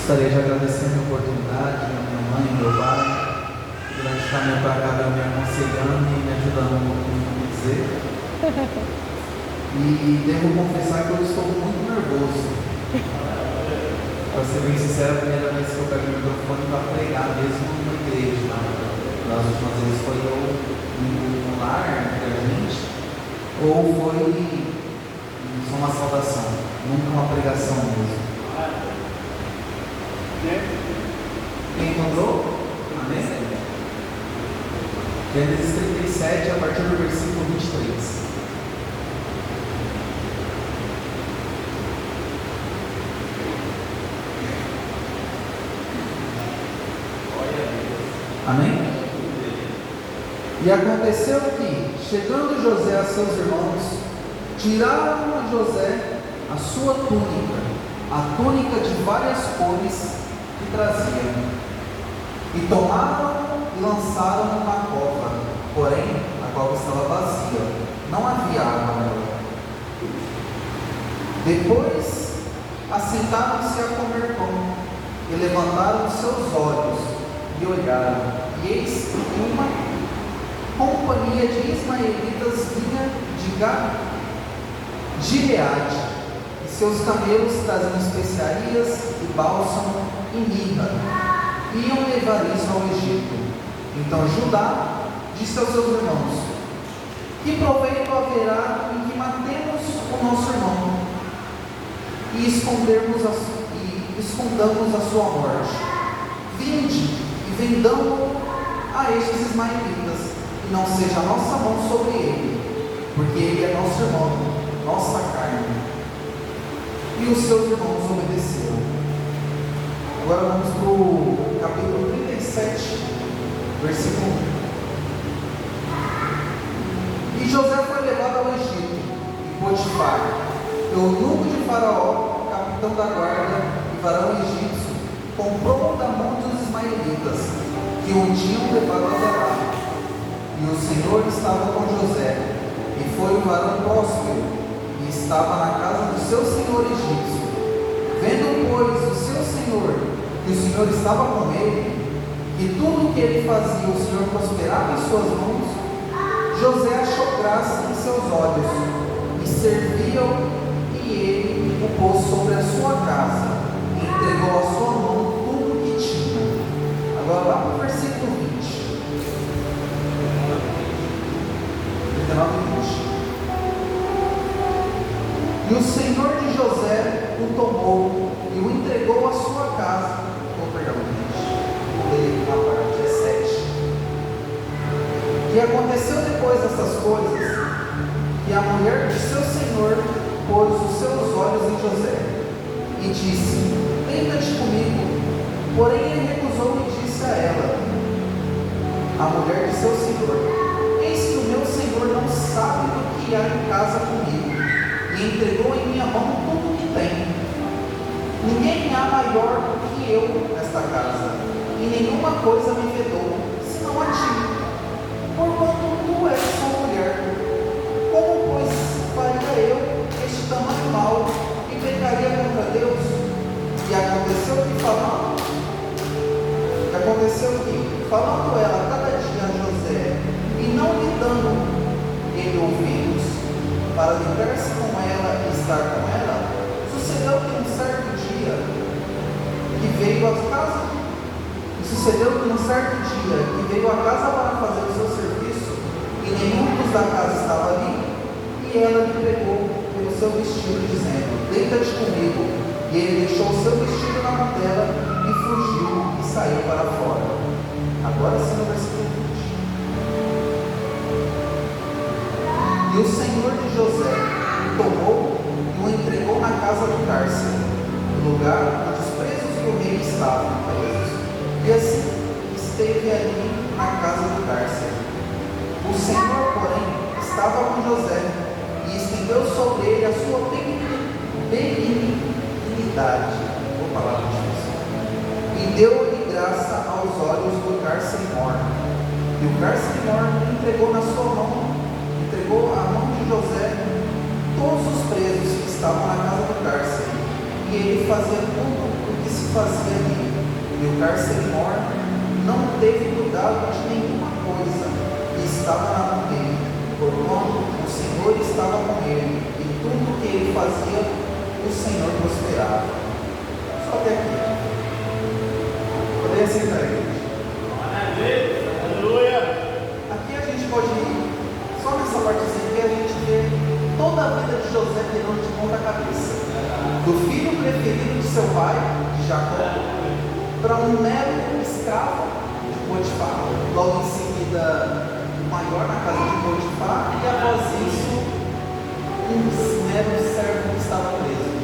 Gostaria de agradecer a oportunidade, a minha mãe e meu pai, durante o caminho para cá, me aconselhando e me ajudando no que dizer. E devo confessar que eu estou muito nervoso. Para ser bem sincero, a primeira vez que eu pego o microfone para pregar mesmo numa igreja. Nas últimas vezes foi no lar entre a gente, ou foi só uma saudação, nunca uma pregação mesmo. Quem encontrou? Amém? Gênesis 37, a partir do versículo 23. Amém? E aconteceu que, chegando José a seus irmãos, tiraram a José a sua túnica, a túnica de várias cores que trazia, e tomaram e lançaram na cova, porém a cova estava vazia, não havia água nela. Depois assentaram-se a comer pão, e levantaram os seus olhos, e olharam, e eis que uma companhia de ismaelitas vinha de Gileade, e seus camelos traziam especiarias e bálsamo e mirra, iam levar isso ao Egito. Então Judá disse aos seus irmãos: que proveito haverá em que matemos o nosso irmão e escondamos a sua morte? Vinde e vendamo a estes ismaelitas, e não seja a nossa mão sobre ele, porque ele é nosso irmão, nossa carne. E os seus irmãos obedeceram. Agora vamos para o capítulo 37, versículo 1. E José foi levado ao Egito, e Potifar, eunuco de Faraó, capitão da guarda e varão egípcio, comprou da mão dos ismaelitas, que o tinham levado a Gerar. E o Senhor estava com José, e foi um varão próspero, e estava na casa do seu senhor egípcio. Vendo, pois, o seu senhor, que o Senhor estava com ele, e tudo o que ele fazia o Senhor prosperava em suas mãos, José achou graça em seus olhos, e serviu-o, e ele o pôs sobre a sua casa, e entregou à sua mão tudo o que tinha. Agora lá para o versículo 20. 19 e 20. E o Senhor de José o tomou e o entregou à sua casa. Perdão, vou ler a parte 17. E aconteceu depois dessas coisas, que a mulher de seu senhor pôs os seus olhos em José, e disse: deita-te comigo. Porém ele recusou e disse a ela, a mulher de seu senhor: eis que o meu senhor não sabe do que há em casa comigo, e entregou em minha mão tudo o que tem. Ninguém há maior do que eu nesta casa, e nenhuma coisa me vedou, senão a ti, porquanto tu és sua mulher. Como, pois, faria eu este tamanho mal, e pecaria contra Deus? E aconteceu que, falando ela cada dia a José, e não lhe dando ele ouvidos, para ligar-se com ela e estar com ela, sucedeu que num certo dia veio à casa para fazer o seu serviço, e nenhum dos da casa estava ali, e ela lhe pegou pelo seu vestido, dizendo: deita-te comigo. E ele deixou o seu vestido na mão dela, e fugiu e saiu para fora. Agora sim no versículo 20. E o Senhor de José o tomou e o entregou na casa do cárcere, no lugar onde os presos do rei estavam presos, e assim esteve ali na casa do cárcere. O Senhor, porém, estava com José, e estendeu sobre ele a sua benignidade, e deu-lhe graça aos olhos do cárcere-mor. E o cárcere-mor entregou à mão de José todos os presos que estavam na casa do cárcere, que ele fazia tudo o que se fazia ali. E o carcereiro não teve cuidado de nenhuma coisa que estava na mão dele, porquanto o Senhor estava com ele, e tudo que ele fazia, o Senhor prosperava. Só até aqui. Poderia aceitar ele? Aleluia! Aqui a gente pode ir, só nessa partezinha aqui a gente vê toda a vida de José virando de ponta cabeça. Do filho preferido de seu pai, de Jacó, para um mero escravo de Potifar. Logo em seguida, o maior na casa de Potifar, e após isso, um mero servo que estava preso.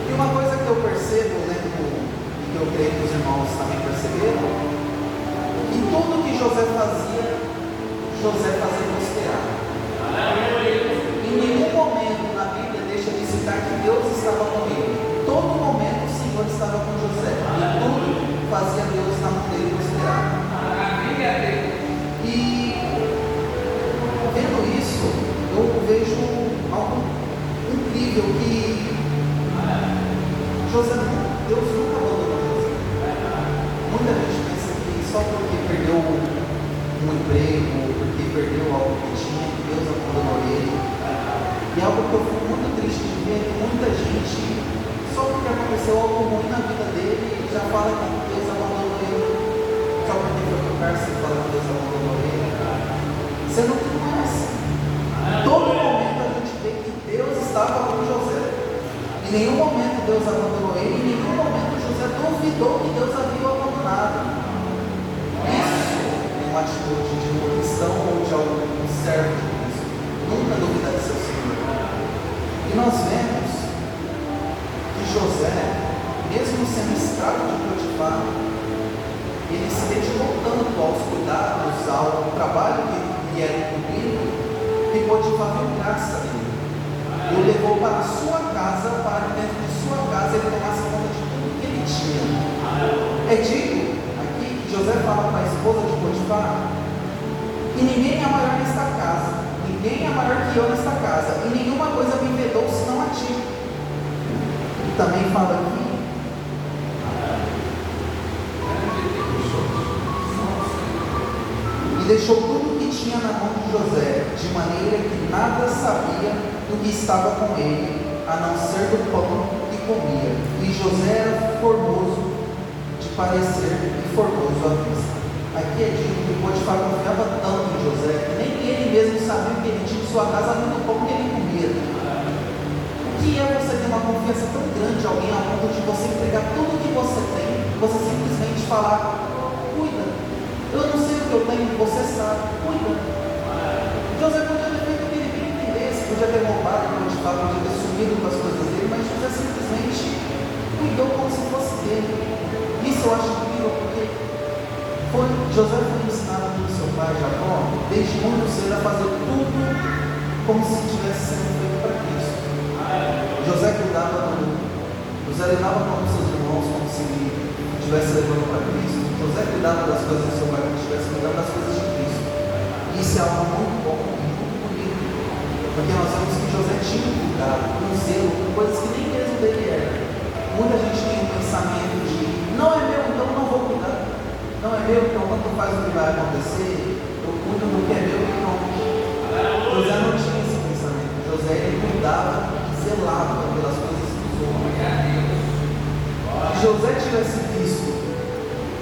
E uma coisa que eu percebo, lendo, que eu creio que os irmãos também perceberam, que tudo que José fazia prosperar. Em nenhum momento na Bíblia deixa de citar que Deus estava com ele. Em todo momento o Senhor estava com José. E tudo fazia Deus na mão dele prosperar. E vendo isso, eu vejo algo incrível, que Deus nunca abandonou José. Muita gente pensa que só porque perdeu um emprego, porque perdeu algo que tinha, que Deus abandonou ele. E algo que eu fico muito triste de ver é que muita gente, só porque aconteceu algo ruim na vida dele, já fala que Deus abandonou ele. Só porque foi pro cárcere e fala que Deus abandonou ele. Sendo que não é assim. Todo momento a gente vê que Deus estava com José. Em nenhum momento Deus abandonou ele, em nenhum momento José duvidou que Deus havia o abandonado. Isso é uma atitude de um cristão ou de algum servo de Cristo. Nunca duvidar de seu Senhor. E nós vemos que José, mesmo sendo escravo de Potifar, ele se dedicou tanto aos cuidados, ao trabalho que lhe era incumbido, que Potifar viu graça nele. E o levou para a sua casa, para que dentro de sua casa ele tomasse conta de tudo que ele tinha. É dito aqui que José fala para a esposa de Potifar que ninguém é maior nesta casa, ninguém é maior que eu nesta casa, e nenhuma coisa me vedou senão a ti. E também fala aqui e deixou tudo o que tinha na mão de José, de maneira que nada sabia do que estava com ele, a não ser do pão que comia. E José era formoso de parecer e formoso à vista. Aqui é dito que Potifar confiava tanto em José, que nem ele mesmo sabia que ele tinha em sua casa além do pão que ele comia. O que é você ter uma confiança tão grande em alguém a ponto de você entregar tudo o que você tem, você simplesmente falar: cuida, eu não sei o que eu tenho, você sabe, cuida. José podia ter feito o que ele bem entendesse, podia ter roubado, podia ter sumido com as coisas dele, mas José simplesmente cuidou como se fosse dele. Isso eu acho incrível, porque José foi ensinado pelo seu pai Jacó, desde muito cedo, a fazer tudo como se estivesse sendo feito para Cristo. José cuidava do mundo, José levava para os seus irmãos como se estivesse levando para Cristo. José cuidava das coisas do seu pai como se estivesse cuidando das coisas de Cristo. Isso é algo muito bom e muito bonito, porque nós vemos que José tinha cuidado, um zelo, com coisas que nem mesmo dele era. Muita gente tem um pensamento de: não é meu, então não vou cuidar. Não é meu, então quando faz o que vai acontecer, eu cuido do que é meu e pronto. José não tinha esse pensamento. José, ele cuidava e zelava pelas coisas dos homens. Se José tivesse visto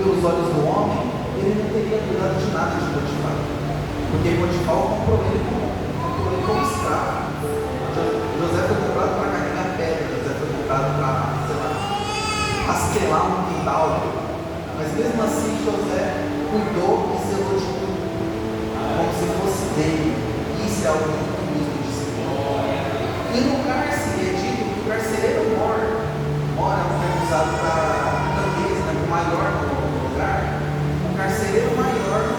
pelos olhos do homem, ele não teria cuidado de nada de Potifar, porque Potifar comprou ele como escravo. José foi comprado para carregar pedra, José foi comprado para, rastelar um quintal. Mas mesmo assim José cuidou e zelou de tudo, como se fosse dele. Isso é algo muito bonito de se ver. E no cárcere é dito que o carcereiro mora é usado para grandeza, né, para o maior no lugar. O carcereiro maior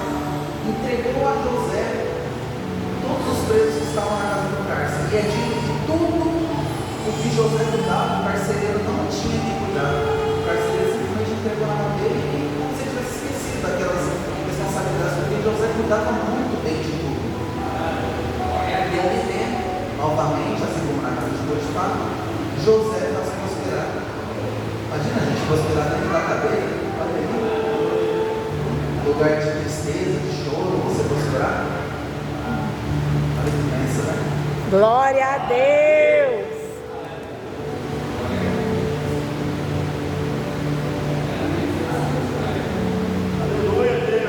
entregou a José todos os presos que estavam na casa do cárcere. E é dito que tudo o que José cuidava, o carcereiro não tinha que cuidar. O carcereiro simplesmente entregou na mão dele, e como se ele tivesse esquecido daquelas responsabilidades, porque José cuidava muito bem de tudo. E ali dentro, novamente, assim como na casa de Potifar, José faz prosperar prosperar dentro da cadeia. Olha aí. Lugar de tristeza, de choro, você prosperar. Olha que imensa, né? Glória a Deus!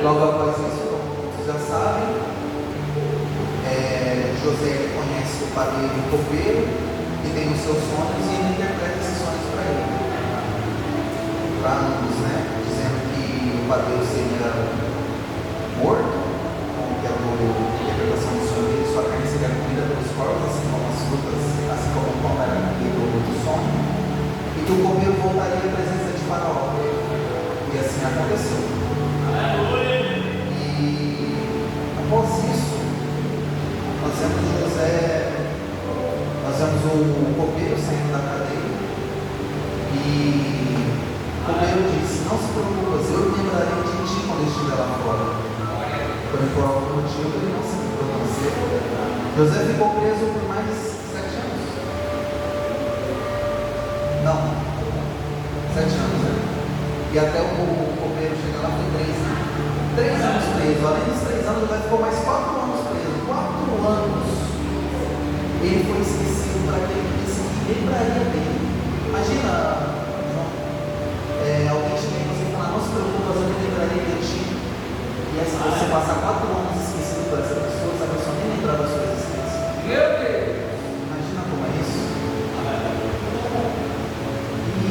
Logo após isso, como vocês já sabem, José conhece o padeiro e o copeiro, que tem os seus sonhos, e ele interpreta esses sonhos para ele. Para ambos, né? Dizendo que o padeiro seria morto, que é a interpretação do sonho dele, sua carne seria comida pelos corvos, assim como as frutas, assim como o pão era comido do sonho, e que o copeiro voltaria à presença de Faraó. E assim aconteceu. E após isso, nós vemos o copeiro saindo da cadeia, e o copeiro disse: não se preocupe, eu me lembrarei de ti quando eu estiver lá fora. Porém, por algum motivo, ele não se lembrou tão cedo. José ficou preso por mais 7 anos. Não, 7 anos, né? E até o copeiro chegar lá foi 3 anos. 3 anos preso. Além dos 3 anos, José ficou mais 4 anos preso. 4 anos. Ele foi esquecido para aquele que disse que lembraria dele. Imagina, João, alguém chega e você fala: não se preocupe, eu me lembrarei de ti. E aí, se você passar 4 anos esquecido por essa pessoa, essa pessoa nem lembrar da sua existência. Meu Deus! Imagina como é isso. E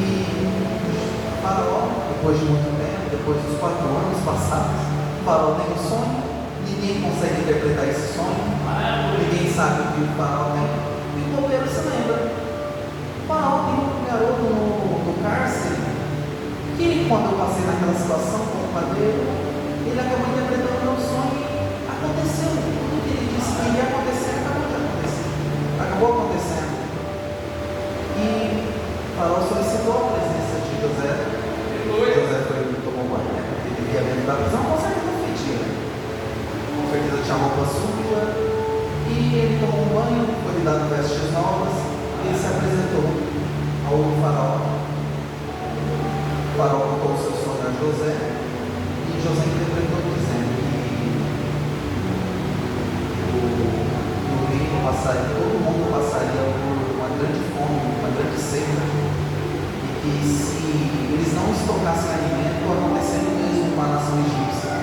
Faraó, depois de muito tempo, depois dos 4 anos passados, Faraó tem um sonho, ninguém consegue interpretar esse sonho, ninguém sabe o que o Faraó tem. E o copeiro se lembra: Faraó tem um garoto no cárcere, que quando eu passei naquela situação com o padeiro, ele acabou interpretando o meu sonho e aconteceu. Tudo que ele disse que iria acontecer, acabou acontecendo. E Faraó solicitou a presença de José. José tomou banho, né? Porque ele vivia dentro da prisão, com certeza não fetia, né? Com certeza tinha roupa suja. E ele tomou um banho, foi lhe dado vestes novas, e ele se apresentou ao Faraó. O Faraó contou o seu sonho a José, e José interpretou dizendo que o reino passaria, todo mundo passaria por uma grande fome, uma grande seca, e que se eles não estocassem alimento, aconteceria mesmo com a nação egípcia.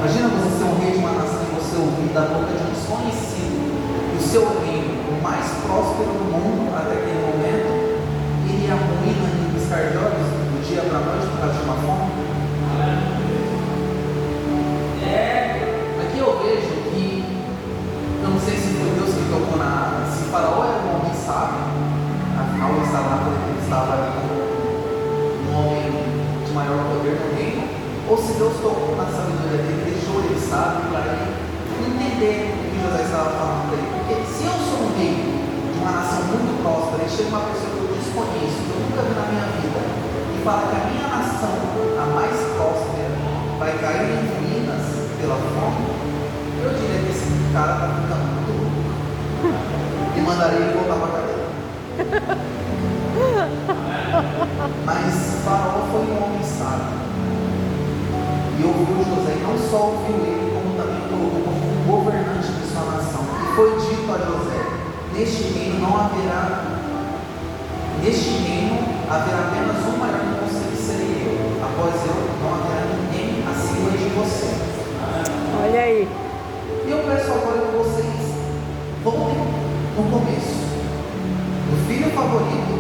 Imagina você ser um rei de uma nação e você ouvir da boca de um desconhecido que o seu reino, o mais próspero do mundo até aquele momento, iria ruir em piscar de olhos do dia para a noite por causa de uma fome. Aqui eu vejo que, eu não sei se foi Deus que tocou se Faraó era um homem sábio, afinal ele estava ali como um homem de maior poder no reino, ou se Deus tocou na sabedoria dele, deixou ele sábio para ele entender o que José estava falando para ele. Porque se eu sou um rei de uma nação muito próspera, e chega uma pessoa que eu desconheço, que eu nunca vi na minha vida, e fala que a minha nação, a mais próspera, vai cair em ruínas pela fome, eu diria que esse cara está ficando muito louco e mandaria ele voltar para a cadeia. Mas Faraó foi um homem sábio e ouviu José, e não só ouviu ele, como também colocou como um governante de sua nação. E foi dito a José: neste reino haverá apenas um maior que você, que serei eu. Após eu, não haverá ninguém acima de você. Olha aí. E eu peço agora que vocês voltem no começo. O filho favorito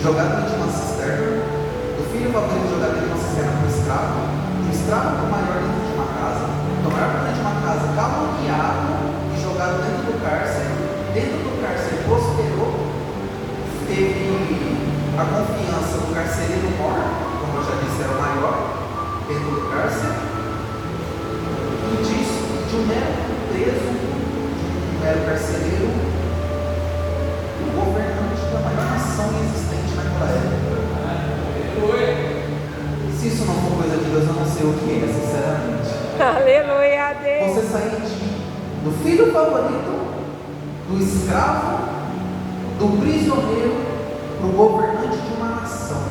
jogado dentro de uma cisterna, o filho favorito jogado dentro de uma cisterna para o escravo para o maior dentro de uma casa, o maior para dentro de uma casa caluniado e jogado dentro do cárcere. Dentro do cárcere prosperou, teve a confiança do carcereiro mor, como eu já disse, era o maior dentro do cárcere, e disso, de um mero preso, de um mero carcereiro, o governante da maior nação existente naquela época. Se isso não for coisa de Deus, eu não sei o que é, sinceramente. Aleluia a Deus. Você sair do filho favorito, do escravo, do prisioneiro, para o governante de uma nação.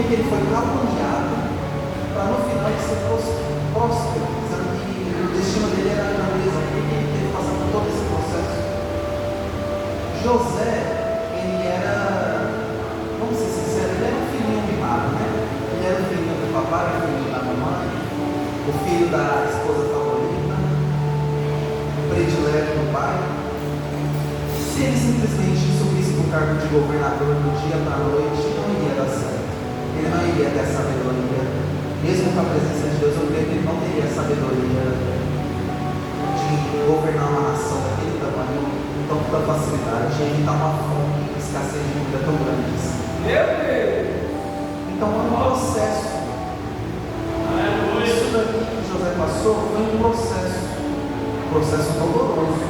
que ele foi caluniado para no final ele ser próspero, dizendo que o destino dele era a grandeza. Por que ele teve que passar por todo esse processo? José, ele era, vamos ser sinceros, ele era um filhinho mimado, né? Ele era o filhinho do papai, o filho da mamãe, o filho da esposa favorita, o predileto do pai. Se ele simplesmente subisse para o cargo de governador do dia para a noite, não iria dar certo. Ele não iria ter sabedoria. Mesmo com a presença de Deus, eu creio que ele não teria sabedoria de governar uma nação daquele tamanho, com tanta facilidade, e evitar uma fome e escassez de comida tão grandes. Meu Deus! Então foi um processo. Isso daqui que José passou foi um processo doloroso.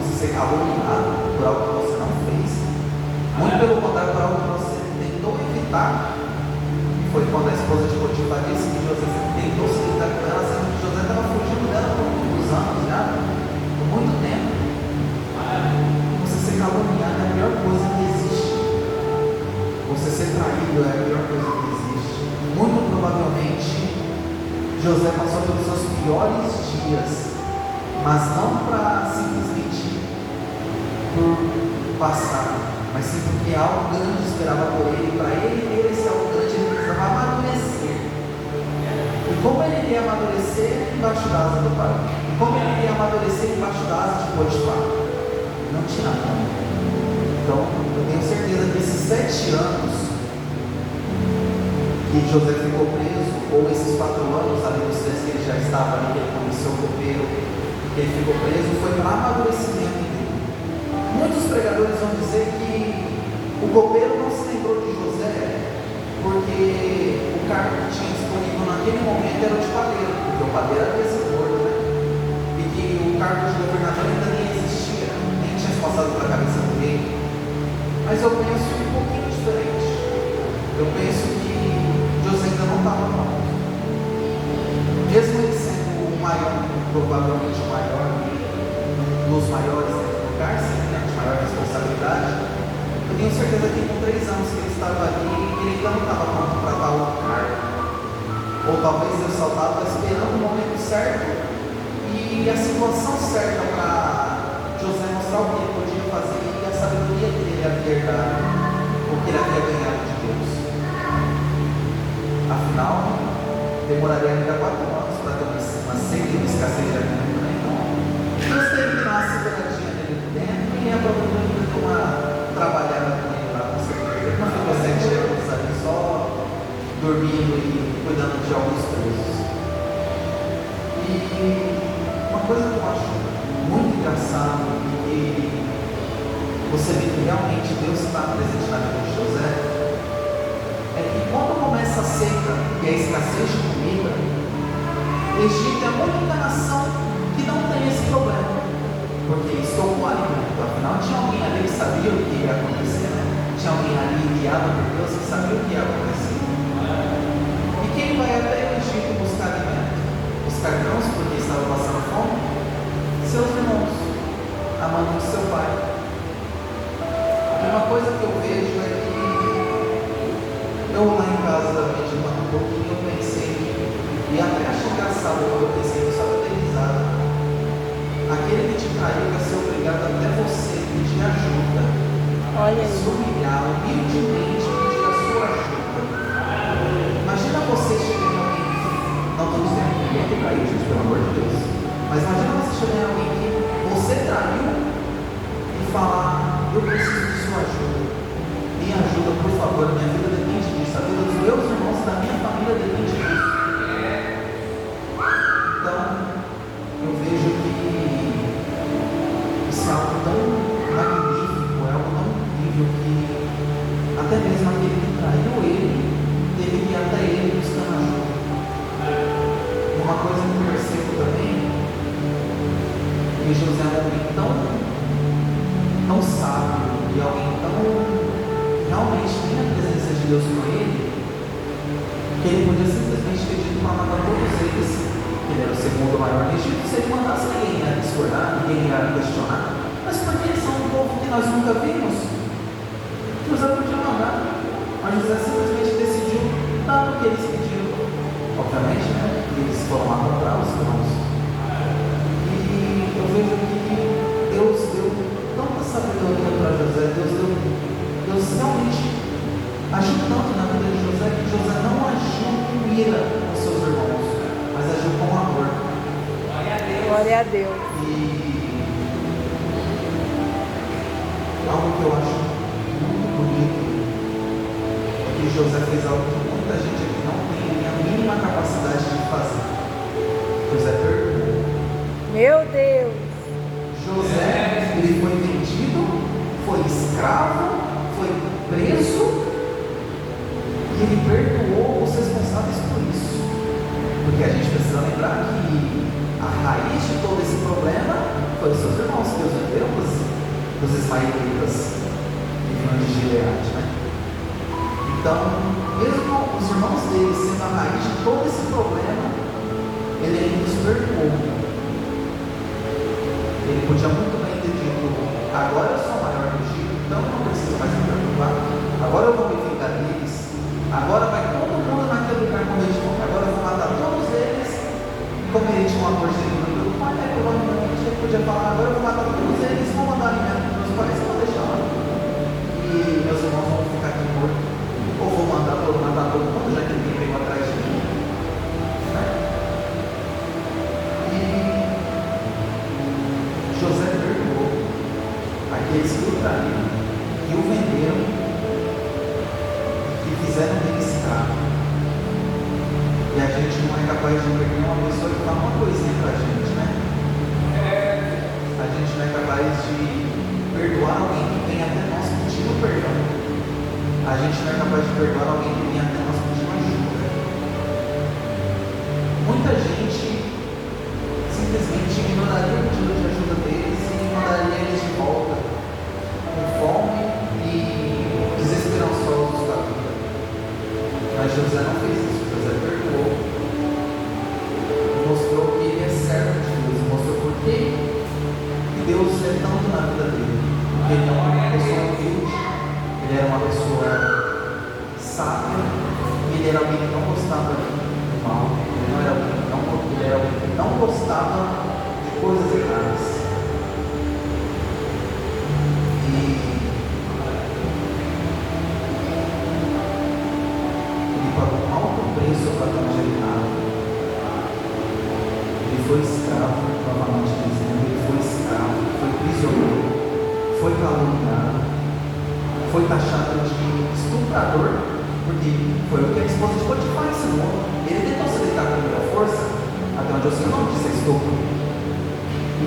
Você ser caluniado por algo que você não fez, muito pelo contrário, por algo que você tentou evitar. Foi quando a esposa de Potifar disse que José tentou se deitar com ela, sendo que José estava fugindo dela por muitos anos já, por muito tempo. Você ser caluniado é a pior coisa que existe. Você ser traído é a pior coisa que existe. Muito provavelmente José passou pelos seus piores dias, mas não para simplesmente por passar, mas sim porque algo grande esperava por ele. Para ele ter esse algo grande, ele precisava amadurecer. E como ele iria amadurecer embaixo da asa do pai? E como ele iria amadurecer embaixo da asa de Potifar? Não tinha como. Então, eu tenho certeza que esses 7 anos que José ficou preso, ou esses 4 anos, além dos 3 que ele já estava ali, que ele conheceu o copeiro, que ele ficou preso, foi para amadurecimento dele. Muitos pregadores vão dizer que o copeiro não se lembrou de José porque o cargo que tinha disponível naquele momento era o de padeiro, porque o padeiro era esse gordo, né? E que o cargo de governador ainda nem existia, nem tinha passado pela cabeça do rei. Mas eu penso um pouquinho diferente. Eu penso que José ainda não estava pronto. Mesmo ele sendo o maior, provavelmente o maior, dos maiores dentro do cárcere, né, de maior responsabilidade, eu tenho certeza que com 3 anos que ele estava ali, ele ainda não estava pronto para tal cargo. Ou talvez Deus só estava esperando o momento certo e a situação certa para José mostrar o que ele podia fazer e a sabedoria que ele havia herdado, o que ele havia ganhado de Deus. Afinal, demoraria ainda 4 anos para ter uma segunda escassez de alimento, né? Então, Deus teve que dar uma seguradinha nele por dentro e aproveitou que deu uma trabalhada com ele lá, com certeza. Ele não ficou 7 anos ali só dormindo e cuidando de alguns presos. E uma coisa que eu acho muito engraçada e você vê que realmente Deus está presente na vida de José, é que quando começa a seca e a escassez de comida, o Egito é a única nação que não tem esse problema, porque estou com alimento. Afinal, tinha alguém ali que sabia o que ia acontecer, né? Tinha alguém ali guiado por Deus que sabia o que ia acontecer. E quem vai até o Egito buscar alimento? Os cargrãos, porque estavam passando fome? Seus irmãos, amando o seu pai. E uma coisa que eu vejo é que eu lá em casa, meditando um pouquinho, eu pensei, e até achei engraçado quando eu pensei nisso, eu dei risada. Aquele que te traiu vai ser obrigado até você pedir ajuda. Olha aí. Se humilhar, humildemente pedir a sua ajuda. Imagina você chegando em alguém, não estou dizendo que ninguém te traiu, gente, pelo amor de Deus. Mas imagina você chegando em alguém que você traiu e falar, eu preciso de sua ajuda. Me ajuda, por favor, minha vida depende disso, a vida dos meus irmãos, da minha família depende disso. Então, eu vejo que isso é algo tão magnífico, é algo tão incrível que até mesmo aquele que traiu ele, teve que ir até ele buscando ajuda. E uma coisa que eu percebo também, que José é um homem tão sábio e alguém tão realmente tem a presença de Deus com ele, que ele podia simplesmente ter dito para matar todos eles, que ele era o segundo maior no Egito. Se ele mandasse, ninguém ia discordar, ninguém ia questionar. Mas porque eles são um povo que nós nunca vimos, José podia mandar. Mas José simplesmente decidiu eles pediram, obviamente, né? Eles foram lá comprar os grãos. E eu vejo que Deus deu tanta sabedoria para José, Deus realmente agiu tanto na vida de José, que José não agiu com ira com seus irmãos, mas agiu com amor. Glória a Deus. E algo que eu acho muito bonito é que José fez algo que muita gente aqui não tem a mínima capacidade de fazer. José perdoou. Meu Deus. José, ele foi vendido, foi escravo, foi preso, e ele perdoou os responsáveis por isso. Porque a gente precisa lembrar que a raiz de todo esse problema foi os seus irmãos, que os judeus, dos ismaelitas, que vinham de Gileade, né? Então, mesmo os irmãos dele sendo a raiz de todo esse problema, ele ainda os perdoou. Ele podia muito bem ter dito: agora eu sou maior do Egito, então eu não preciso mais me preocupar, agora eu vou me vingar deles, agora vai todo mundo naquele lugar como eles vão, agora eu vou matar todos eles. Como ele tinha um amor genuíno, o pai provavelmente ele podia falar: agora eu vou matar todos eles, vou mandar alimento para meus pais, vou deixar lá, e meus irmãos vão ficar aqui mortos, ou vou matar todo mundo, já que ninguém veio atrás de mim. E José perdoou aqueles que o traíram, que o venderam, que fizeram dele escravo. E a gente não é capaz de perdoar uma pessoa que fala uma coisinha pra gente, né? A gente não é capaz de perdoar alguém que vem até nós pedindo perdão. A gente não é capaz de perdoar alguém que vem até nós pedindo ajuda. Muita gente simplesmente ignoraria o pedido de ajuda deles e mandaria eles de volta com fome e desesperançosos da vida. Mas José não fez isso. José perdoou e mostrou que ele é servo de Deus, mostrou por que Deus é tanto na vida dele. Porque ele não era uma pessoa humilde, ele era uma pessoa sábia, e ele era alguém que não gostava do mal, ele era alguém que não gostava de coisas erradas. Ele pagou um alto preço para a evangelizar. Ele foi escravo, novamente dizendo, ele foi escravo, foi prisioneiro, foi caluniado, foi taxado de estuprador, porque foi o que a esposa de Potifar ensinou. Ele tentou se deitar com ele à força, até onde eu sei o nome disso é estupro. E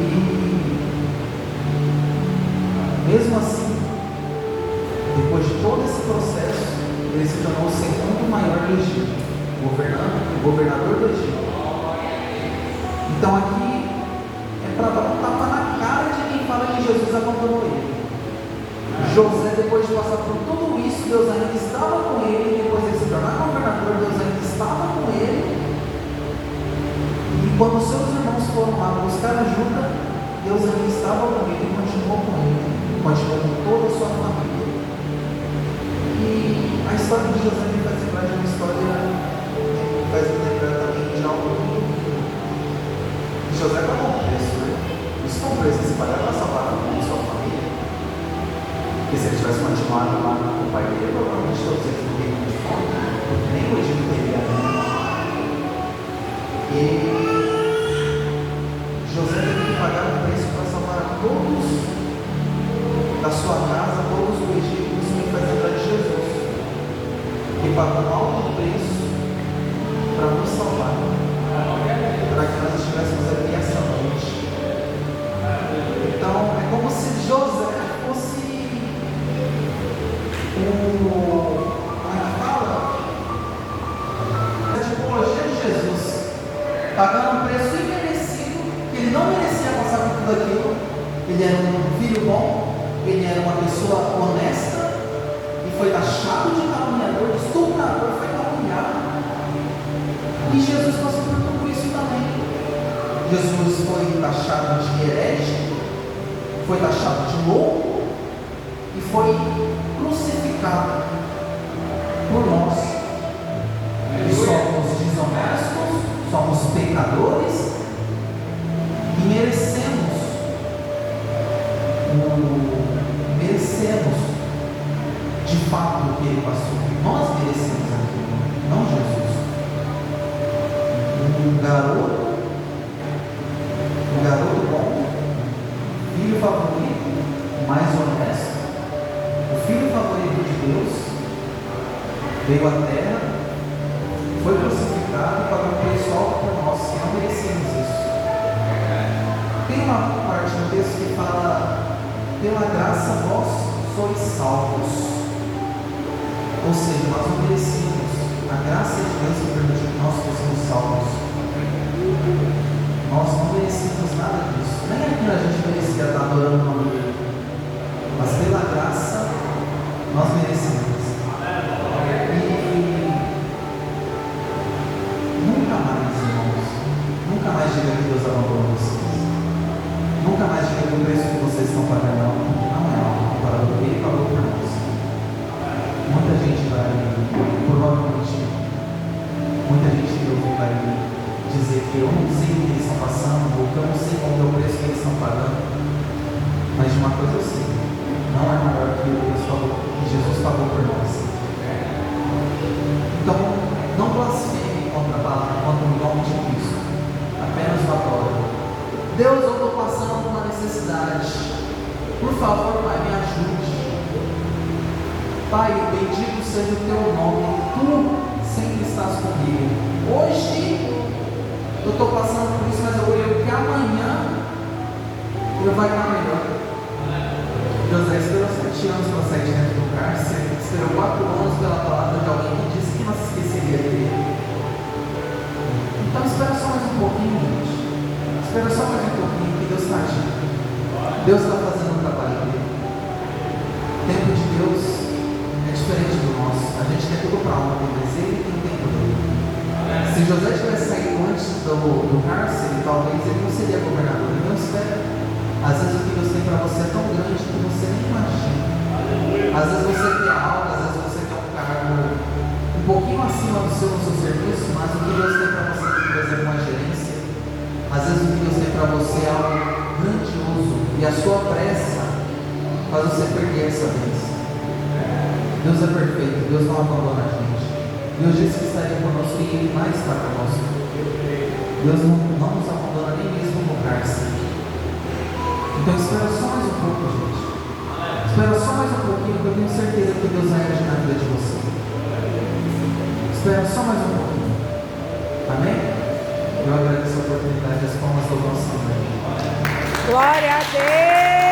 mesmo assim, depois de todo esse processo, ele se tornou o segundo maior do Egito, o governador do Egito. Então aqui é para dar um tapa na cara de quem fala que Jesus abandonou ele. José, depois de passar por tudo isso, Deus ainda estava com ele. Depois de se tornar governador, Deus ainda estava com ele. E quando seus irmãos foram lá buscar ajuda, Deus ainda estava com ele e continuou com ele, continuou com toda a sua família. E a história de José me faz lembrar de uma história, me faz lembrar também de algo muito lindo. José pagou um preço, né? Isso foi um preço que se pagava para salvar a sua família. Porque se ele tivesse continuado lá com o pai dele, provavelmente todos eles morreriam de fome, porque nem o Egito teria alimento. E José teve que pagar um preço para salvar todos da sua casa, todos do Egito. Isso me faz lembrar de Jesus, que pagou um alto preço para nos salvar, para que nós estivéssemos aqui essa noite. Então é como se José fosse a tipologia de Jesus, pagando um preço imerecido, que ele não merecia passar por tudo aquilo. Ele era um filho bom, ele era uma pessoa honesta, e foi taxado de caluniador, de estuprador, foi caluniado. E Jesus passou por tudo isso também. Jesus foi taxado de herege, foi taxado de louco, e foi crucificado por nós. E somos desonestos, somos pecadores e merecemos de fato o que ele passou. Nós merecemos aquilo, não Jesus. Um garoto bom, filho favorito, o mais honesto, o filho favorito de Deus, veio à terra, foi crucificado e pagou um preço alto por nós, que não merecemos isso. Tem uma parte no texto que fala: pela graça vós sois salvos. Ou seja, nós não merecemos. A graça de Deus que permitiu que nós fôssemos salvos. Nós não merecemos nada disso. Nem aquilo a gente merecia estar adorando o nome dele. Mas pela graça nós merecemos. E nunca mais, irmãos, nunca mais diga que Deus abandonou vocês. Nunca mais diga que o preço que vocês estão pagando não é algo comparado ao que ele pagou por nós. Muita gente vai, provavelmente, muita gente que ouve vai dizer que eu não sei o que eles estão passando, ou que eu não sei qual é o preço que eles estão pagando. Mas de uma coisa eu sei: não é maior que o que Jesus pagou por nós. Então, não blasfeme contra o nome de Cristo. Apenas o adore. Deus, eu estou passando por uma necessidade. Por favor, Pai, me ajude. Pai, bendito seja o teu nome. Tu sempre estás comigo. Hoje eu estou passando por isso, mas eu creio que amanhã eu vai estar melhor. José esperou 7 anos para sair de dentro do cárcere, esperou 4 anos pela palavra de alguém que disse que não se esqueceria dele. Então espera só mais um pouquinho, gente. Espera só mais um pouquinho que Deus está agindo. Deus está fazendo o trabalho dele. O tempo de Deus é diferente do nosso. A gente tem tudo para ontem, mas ele tem o tempo dele. Se José tivesse saído antes do cárcere, talvez ele não seria governador. Ele não espera. Às vezes o que Deus tem para você é tão grande que você nem imagina. Às vezes você quer algo, às vezes você quer um cargo um pouquinho acima do seu serviço, mas o que Deus tem para você, por exemplo, uma gerência. Às vezes o que Deus tem para você é algo grandioso e a sua pressa faz você perder essa bênção. Deus é perfeito, Deus não abandona a gente. Deus disse que estaria conosco e Ele mais está conosco. Deus não nos abandona nem mesmo no cárcere. Então espera só mais um pouco, gente. Espera só mais um pouquinho, que eu tenho certeza que Deus vai agir na vida de você. Espera só mais um pouquinho. Amém? Eu agradeço a oportunidade, as palmas do nosso Senhor. Glória a Deus!